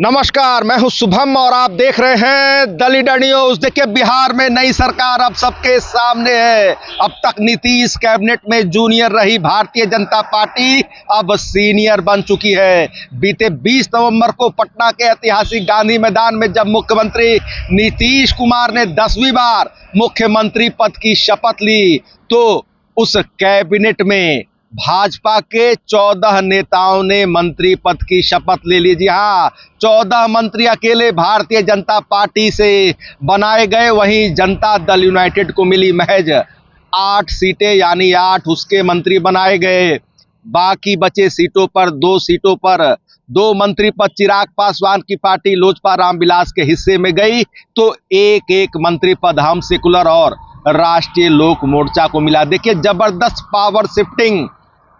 नमस्कार, मैं हूं शुभम और आप देख रहे हैं द लीडर न्यूज। देखिए, बिहार में नई सरकार अब सबके सामने है। अब तक नीतीश कैबिनेट में जूनियर रही भारतीय जनता पार्टी अब सीनियर बन चुकी है। बीते 20 नवंबर को पटना के ऐतिहासिक गांधी मैदान में जब मुख्यमंत्री नीतीश कुमार ने 10वीं बार मुख्यमंत्री पद की शपथ ली तो उस कैबिनेट में भाजपा के 14 नेताओं ने मंत्री पद की शपथ ले ली। जी हाँ, 14 मंत्री अकेले भारतीय जनता पार्टी से बनाए गए। वहीं जनता दल यूनाइटेड को मिली महज 8 सीटें, यानी 8 उसके मंत्री बनाए गए। बाकी बचे सीटों पर 2 सीटों पर 2 मंत्री पद चिराग पासवान की पार्टी लोजपा रामविलास के हिस्से में गई तो एक मंत्री पद हम सेकुलर और राष्ट्रीय लोक मोर्चा को मिला। देखिए, जबरदस्त पावर शिफ्टिंग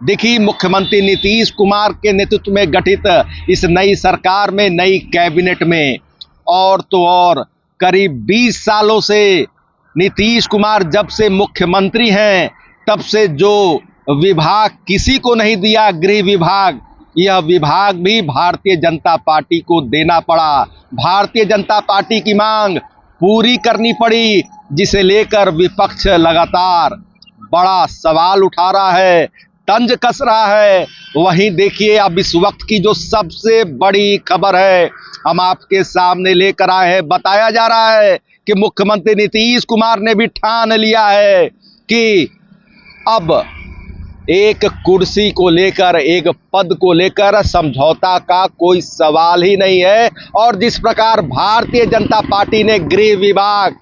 दिखी मुख्यमंत्री नीतीश कुमार के नेतृत्व में गठित इस नई सरकार में, नई कैबिनेट में। और तो और करीब 20 सालों से नीतीश कुमार जब से मुख्यमंत्री हैं तब से जो विभाग किसी को नहीं दिया, गृह विभाग, यह विभाग भी भारतीय जनता पार्टी को देना पड़ा। भारतीय जनता पार्टी की मांग पूरी करनी पड़ी, जिसे लेकर विपक्ष लगातार बड़ा सवाल उठा रहा है, तंज कस रहा है। वहीं देखिए, अब इस वक्त की जो सबसे बड़ी खबर है हम आपके सामने लेकर आए हैं। बताया जा रहा है कि मुख्यमंत्री नीतीश कुमार ने भी ठान लिया है कि अब एक कुर्सी को लेकर, एक पद को लेकर समझौता का कोई सवाल ही नहीं है। और जिस प्रकार भारतीय जनता पार्टी ने गृह विभाग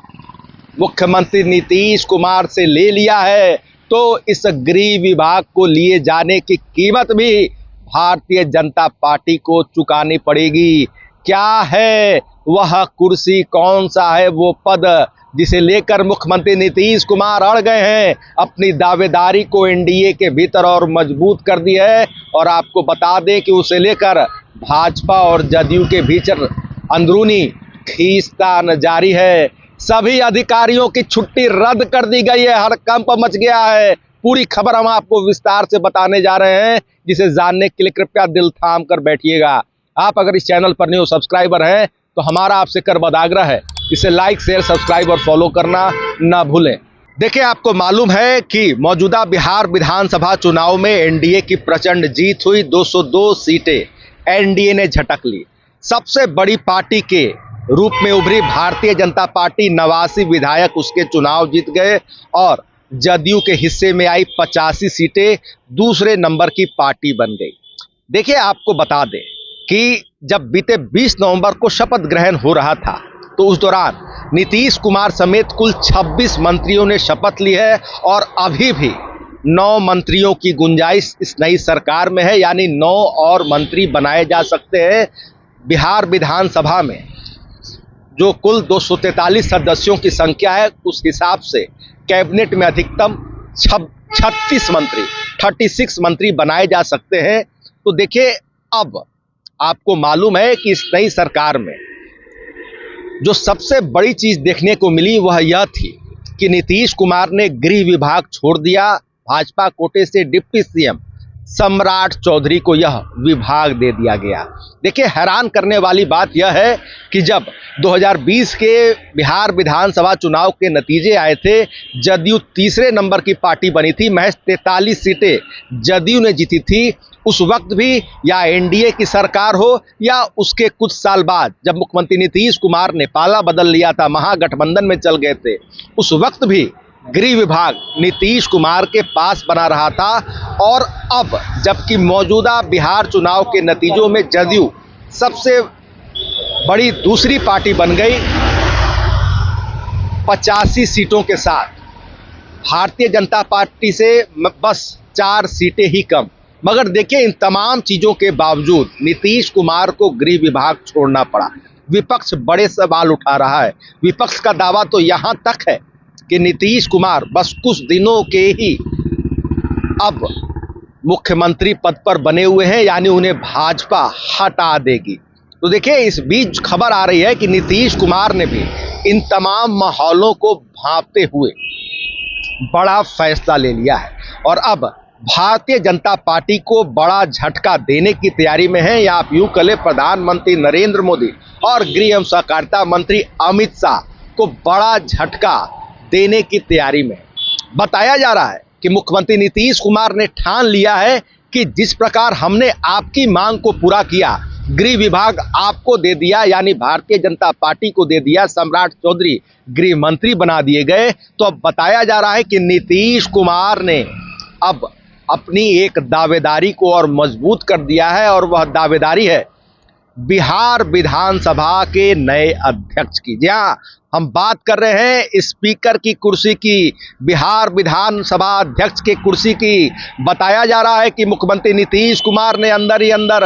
मुख्यमंत्री नीतीश कुमार से ले लिया है तो इस गृह विभाग को लिए जाने की कीमत भी भारतीय जनता पार्टी को चुकानी पड़ेगी। क्या है वह कुर्सी, कौन सा है वो पद जिसे लेकर मुख्यमंत्री नीतीश कुमार अड़ गए हैं? अपनी दावेदारी को एनडीए के भीतर और मजबूत कर दी है। और आपको बता दें कि उसे लेकर भाजपा और जदयू के भीतर अंदरूनी खींचतान जारी है। सभी अधिकारियों की छुट्टी रद्द कर दी गई है, हड़कंप मच गया है। पूरी खबर हम आपको विस्तार से बताने जा रहे हैं, जिसे जानने के लिए कृपया दिल थाम कर बैठिएगा। आप अगर इस चैनल पर न्यू सब्सक्राइबर हैं तो हमारा आपसे करबद्ध आग्रह है, इसे लाइक, शेयर, सब्सक्राइब और फॉलो करना ना भूलें। देखिए, आपको मालूम है कि मौजूदा बिहार विधानसभा चुनाव में एनडीए की प्रचंड जीत हुई। 202 सीटें एनडीए ने झटक ली। सबसे बड़ी पार्टी के रूप में उभरी भारतीय जनता पार्टी 89 विधायक उसके चुनाव जीत गए और जदयू के हिस्से में आई 85 सीटें दूसरे नंबर की पार्टी बन गई। देखिए, आपको बता दें कि जब बीते 20 नवंबर को शपथ ग्रहण हो रहा था तो उस दौरान नीतीश कुमार समेत कुल 26 मंत्रियों ने शपथ ली है और अभी भी 9 मंत्रियों की गुंजाइश इस नई सरकार में है, यानी 9 और मंत्री बनाए जा सकते हैं। बिहार विधानसभा में जो कुल 243 सदस्यों की संख्या है, उस हिसाब से कैबिनेट में अधिकतम 36 मंत्री 36 मंत्री बनाए जा सकते हैं। तो देखिए, अब आपको मालूम है कि इस नई सरकार में जो सबसे बड़ी चीज देखने को मिली वह यह थी कि नीतीश कुमार ने गृह विभाग छोड़ दिया। भाजपा कोटे से डिप्टी सीएम सम्राट चौधरी को यह विभाग दे दिया गया। देखिए, हैरान करने वाली बात यह है कि जब 2020 के बिहार विधानसभा चुनाव के नतीजे आए थे, जदयू तीसरे नंबर की पार्टी बनी थी। महज 43 सीटें जदयू ने जीती थी। उस वक्त भी या एनडीए की सरकार हो या उसके कुछ साल बाद जब मुख्यमंत्री नीतीश कुमार ने पाला बदल लिया था, महागठबंधन में चल गए थे, उस वक्त भी गृह विभाग नीतीश कुमार के पास बना रहा था। और अब जबकि मौजूदा बिहार चुनाव के नतीजों में जदयू सबसे बड़ी दूसरी पार्टी बन गई 85 सीटों के साथ, भारतीय जनता पार्टी से बस 4 सीटें ही कम। मगर देखिए, इन तमाम चीजों के बावजूद नीतीश कुमार को गृह विभाग छोड़ना पड़ा। विपक्ष बड़े सवाल उठा रहा है। विपक्ष का दावा तो यहां तक है कि नीतीश कुमार बस कुछ दिनों के ही अब मुख्यमंत्री पद पर बने हुए हैं, यानी उन्हें भाजपा हटा देगी। तो देखिए, इस बीच खबर आ रही है कि नीतीश कुमार ने भी इन तमाम माहौलों को भांपते हुए बड़ा फैसला ले लिया है और अब भारतीय जनता पार्टी को बड़ा झटका देने की तैयारी में है, या आप यूं कहें प्रधानमंत्री नरेंद्र मोदी और गृह एवं सहकारिता मंत्री अमित शाह को बड़ा झटका देने की तैयारी में। बताया जा रहा है कि मुख्यमंत्री नीतीश कुमार ने ठान लिया है कि जिस प्रकार हमने आपकी मांग को पूरा किया, गृह विभाग आपको दे दिया, यानी भारतीय जनता पार्टी को दे दिया, सम्राट चौधरी गृह मंत्री बना दिए गए, तो अब बताया जा रहा है कि नीतीश कुमार ने अब अपनी एक दावेदारी को और मजबूत कर दिया है, और वह दावेदारी है बिहार विधानसभा के नए अध्यक्ष की। जी हाँ, हम बात कर रहे हैं स्पीकर की कुर्सी की, बिहार विधानसभा अध्यक्ष की कुर्सी की। बताया जा रहा है कि मुख्यमंत्री नीतीश कुमार ने अंदर ही अंदर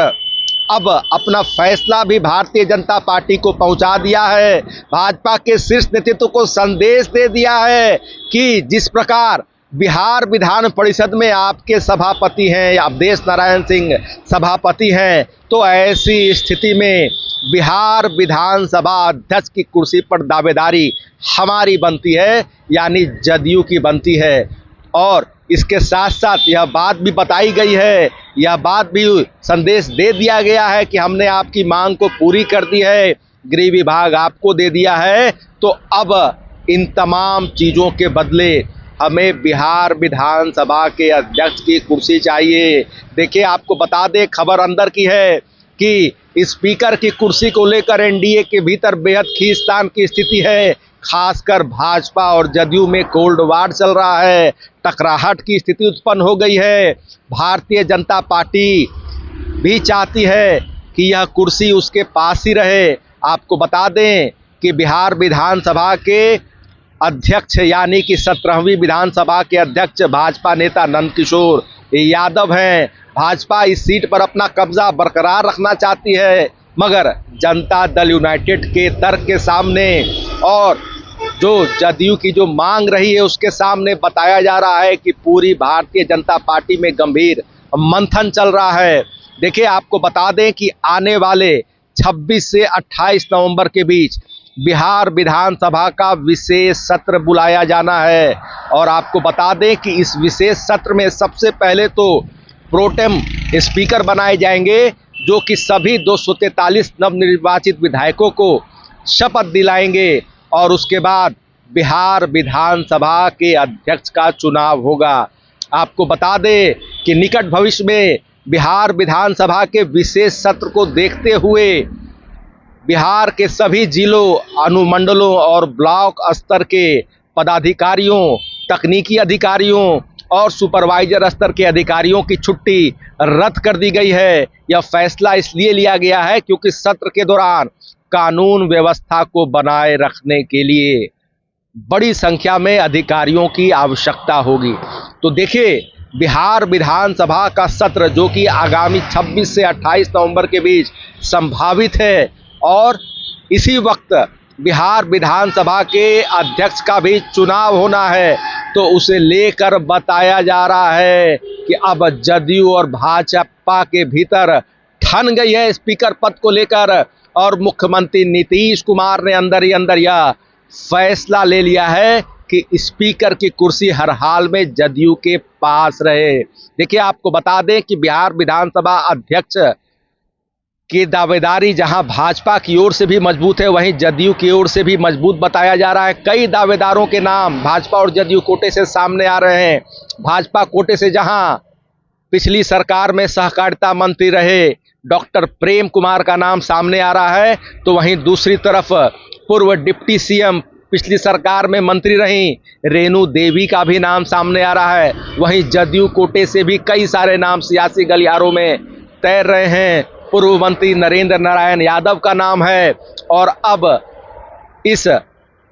अब अपना फैसला भी भारतीय जनता पार्टी को पहुंचा दिया है। भाजपा के शीर्ष नेतृत्व को संदेश दे दिया है कि जिस प्रकार बिहार विधान परिषद में आपके सभापति हैं, अवधेश नारायण सिंह सभापति हैं, तो ऐसी स्थिति में बिहार विधानसभा अध्यक्ष की कुर्सी पर दावेदारी हमारी बनती है, यानी जदयू की बनती है। और इसके साथ साथ यह बात भी बताई गई है, यह बात भी संदेश दे दिया गया है कि हमने आपकी मांग को पूरी कर दी है, गृह विभाग आपको दे दिया है, तो अब इन तमाम चीज़ों के बदले हमें बिहार विधानसभा के अध्यक्ष की कुर्सी चाहिए। देखिए, आपको बता दें, खबर अंदर की है कि स्पीकर की कुर्सी को लेकर एनडीए के भीतर बेहद खींचतान की स्थिति है। खासकर भाजपा और जदयू में कोल्ड वार चल रहा है, टकराहट की स्थिति उत्पन्न हो गई है। भारतीय जनता पार्टी भी चाहती है कि यह कुर्सी उसके पास ही रहे। आपको बता दें कि बिहार विधानसभा के अध्यक्ष यानी कि 17वीं विधानसभा के अध्यक्ष भाजपा नेता नंदकिशोर यादव हैं। भाजपा इस सीट पर अपना कब्जा बरकरार रखना चाहती है, मगर जनता दल यूनाइटेड के तर्क के सामने और जो जदयू की जो मांग रही है उसके सामने बताया जा रहा है कि पूरी भारतीय जनता पार्टी में गंभीर मंथन चल रहा है। देखिए, आपको बता दें कि आने वाले 26 से 28 नवंबर के बीच बिहार विधानसभा का विशेष सत्र बुलाया जाना है, और आपको बता दें कि इस विशेष सत्र में सबसे पहले तो प्रोटेम स्पीकर बनाए जाएंगे, जो कि सभी 243 नवनिर्वाचित विधायकों को शपथ दिलाएंगे, और उसके बाद बिहार विधानसभा के अध्यक्ष का चुनाव होगा। आपको बता दें कि निकट भविष्य में बिहार विधानसभा के विशेष सत्र को देखते हुए बिहार के सभी जिलों, अनुमंडलों और ब्लॉक स्तर के पदाधिकारियों, तकनीकी अधिकारियों और सुपरवाइजर स्तर के अधिकारियों की छुट्टी रद्द कर दी गई है। यह फैसला इसलिए लिया गया है क्योंकि सत्र के दौरान कानून व्यवस्था को बनाए रखने के लिए बड़ी संख्या में अधिकारियों की आवश्यकता होगी। तो देखिए, बिहार विधानसभा का सत्र जो कि आगामी 26 से 28 नवंबर के बीच संभावित है, और इसी वक्त बिहार विधानसभा के अध्यक्ष का भी चुनाव होना है, तो उसे लेकर बताया जा रहा है कि अब जदयू और भाजपा के भीतर ठन गई है स्पीकर पद को लेकर, और मुख्यमंत्री नीतीश कुमार ने अंदर ही अंदर यह फैसला ले लिया है कि स्पीकर की कुर्सी हर हाल में जदयू के पास रहे। देखिए, आपको बता दें कि बिहार विधानसभा अध्यक्ष की दावेदारी जहां भाजपा की ओर से भी मजबूत है, वहीं जदयू की ओर से भी मजबूत बताया जा रहा है। कई दावेदारों के नाम भाजपा और जदयू कोटे से सामने आ रहे हैं। भाजपा कोटे से जहां पिछली सरकार में सहकारिता मंत्री रहे डॉक्टर प्रेम कुमार का नाम सामने आ रहा है, तो वहीं दूसरी तरफ पूर्व डिप्टी सीएम पिछली सरकार में मंत्री रहीं रेणु देवी का भी नाम सामने आ रहा है। वहीं जदयू कोटे से भी कई सारे नाम सियासी गलियारों में तैर रहे हैं। पूर्व मंत्री नरेंद्र नारायण यादव का नाम है, और अब इस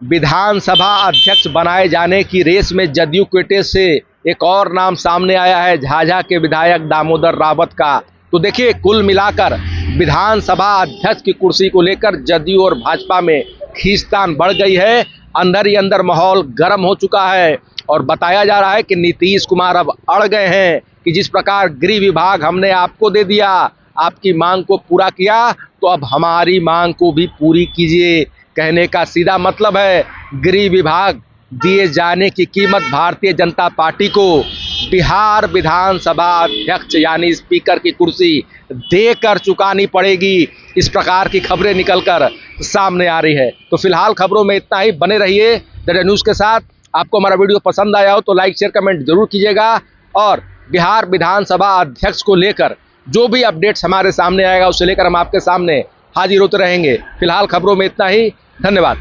विधानसभा अध्यक्ष बनाए जाने की रेस में जदयू कोटे से एक और नाम सामने आया है, झाझा के विधायक दामोदर रावत का। तो देखिए, कुल मिलाकर विधानसभा अध्यक्ष की कुर्सी को लेकर जदयू और भाजपा में खींचतान बढ़ गई है। अंदर ही अंदर माहौल गर्म हो चुका है, और बताया जा रहा है कि नीतीश कुमार अब अड़ गए हैं कि जिस प्रकार गृह विभाग हमने आपको दे दिया, आपकी मांग को पूरा किया, तो अब हमारी मांग को भी पूरी कीजिए। कहने का सीधा मतलब है, गृह विभाग दिए जाने की कीमत भारतीय जनता पार्टी को बिहार विधानसभा अध्यक्ष यानी स्पीकर की कुर्सी देकर चुकानी पड़ेगी, इस प्रकार की खबरें निकलकर सामने आ रही है। तो फिलहाल खबरों में इतना ही। बने रहिए द डे न्यूज़ के साथ। आपको हमारा वीडियो पसंद आया हो तो लाइक शेयर कमेंट जरूर कीजिएगा, और बिहार विधानसभा अध्यक्ष को लेकर जो भी अपडेट्स हमारे सामने आएगा उसे लेकर हम आपके सामने हाजिर होते रहेंगे। फिलहाल खबरों में इतना ही। धन्यवाद।